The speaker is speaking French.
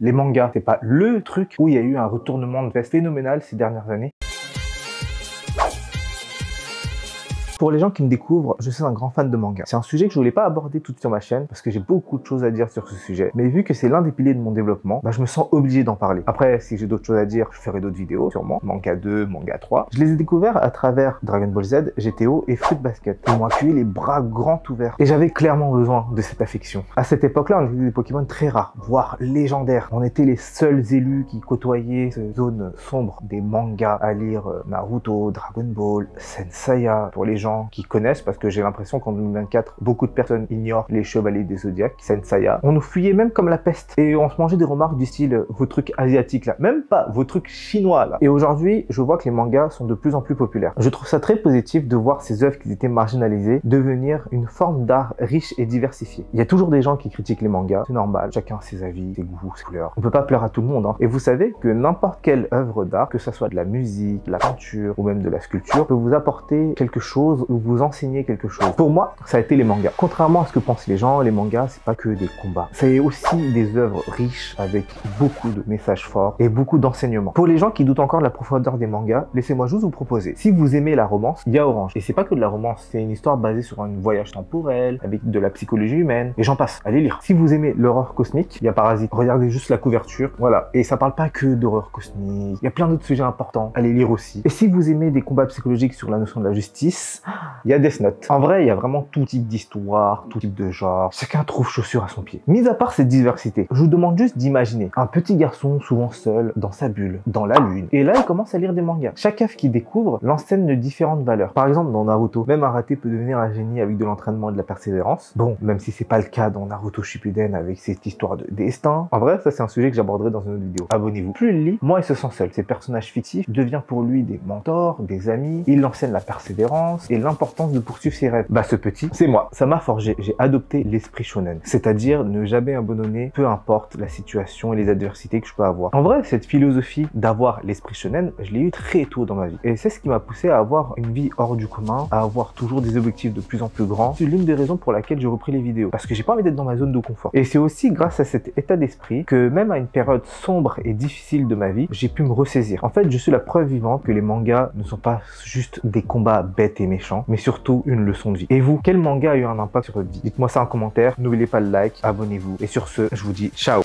Les mangas, c'est pas le truc où il y a eu un retournement de veste phénoménal ces dernières années. Pour les gens qui me découvrent, je suis un grand fan de manga. C'est un sujet que je voulais pas aborder tout sur ma chaîne parce que j'ai beaucoup de choses à dire sur ce sujet. Mais vu que c'est l'un des piliers de mon développement, je me sens obligé d'en parler. Après, si j'ai d'autres choses à dire, je ferai d'autres vidéos, sûrement. Manga 2, manga 3. Je les ai découverts à travers Dragon Ball Z, GTO et Fruit Basket. Ils m'ont accueilli les bras grands ouverts. Et j'avais clairement besoin de cette affection. À cette époque-là, on était des Pokémon très rares, voire légendaires. On était les seuls élus qui côtoyaient cette zone sombre des mangas à lire Naruto, Dragon Ball, Senseiya. Pour les gens qui connaissent, parce que j'ai l'impression qu'en 2024, beaucoup de personnes ignorent les Chevaliers des Zodiacs, Senseiya. On nous fuyait même comme la peste. Et on se mangeait des remarques du style, vos trucs asiatiques là, même pas vos trucs chinois là. Et aujourd'hui, je vois que les mangas sont de plus en plus populaires. Je trouve ça très positif de voir ces œuvres qui étaient marginalisées devenir une forme d'art riche et diversifiée. Il y a toujours des gens qui critiquent les mangas, c'est normal, chacun a ses avis, ses goûts, ses couleurs. On peut pas plaire à tout le monde, hein. Et vous savez que n'importe quelle œuvre d'art, que ça soit de la musique, de la peinture ou même de la sculpture, peut vous apporter quelque chose ou vous enseigner quelque chose. Pour moi, ça a été les mangas. Contrairement à ce que pensent les gens, les mangas, c'est pas que des combats. C'est aussi des œuvres riches avec beaucoup de messages forts et beaucoup d'enseignements. Pour les gens qui doutent encore de la profondeur des mangas, laissez-moi juste vous proposer. Si vous aimez la romance, il y a Orange. Et c'est pas que de la romance, c'est une histoire basée sur un voyage temporel, avec de la psychologie humaine, et j'en passe. Allez lire. Si vous aimez l'horreur cosmique, il y a Parasite. Regardez juste la couverture. Voilà. Et ça parle pas que d'horreur cosmique. Il y a plein d'autres sujets importants. Allez lire aussi. Et si vous aimez des combats psychologiques sur la notion de la justice, il y a Death Note. En vrai, il y a vraiment tout type d'histoire, tout type de genre. Chacun trouve chaussure à son pied. Mis à part cette diversité, je vous demande juste d'imaginer un petit garçon souvent seul, dans sa bulle, dans la lune. Et là, il commence à lire des mangas. Chaque œuvre qu'il découvre l'enseigne de différentes valeurs. Par exemple, dans Naruto, même un raté peut devenir un génie avec de l'entraînement et de la persévérance. Bon, même si c'est pas le cas dans Naruto Shippuden avec cette histoire de destin. En vrai, ça c'est un sujet que j'aborderai dans une autre vidéo. Abonnez-vous. Plus il lit, moins il se sent seul. Ces personnages fictifs deviennent pour lui des mentors, des amis. Il enseigne la persévérance et l'importance de poursuivre ses rêves. Ce petit, c'est moi. Ça m'a forgé. J'ai adopté l'esprit shonen. C'est-à-dire ne jamais abandonner, peu importe la situation et les adversités que je peux avoir. En vrai, cette philosophie d'avoir l'esprit shonen, je l'ai eu très tôt dans ma vie. Et c'est ce qui m'a poussé à avoir une vie hors du commun, à avoir toujours des objectifs de plus en plus grands. C'est l'une des raisons pour laquelle j'ai repris les vidéos. Parce que j'ai pas envie d'être dans ma zone de confort. Et c'est aussi grâce à cet état d'esprit que même à une période sombre et difficile de ma vie, j'ai pu me ressaisir. En fait, je suis la preuve vivante que les mangas ne sont pas juste des combats bêtes et méchants, mais surtout une leçon de vie. Et vous, quel manga a eu un impact sur votre vie? Dites-moi ça en commentaire, n'oubliez pas le like, abonnez-vous. Et sur ce, je vous dis ciao!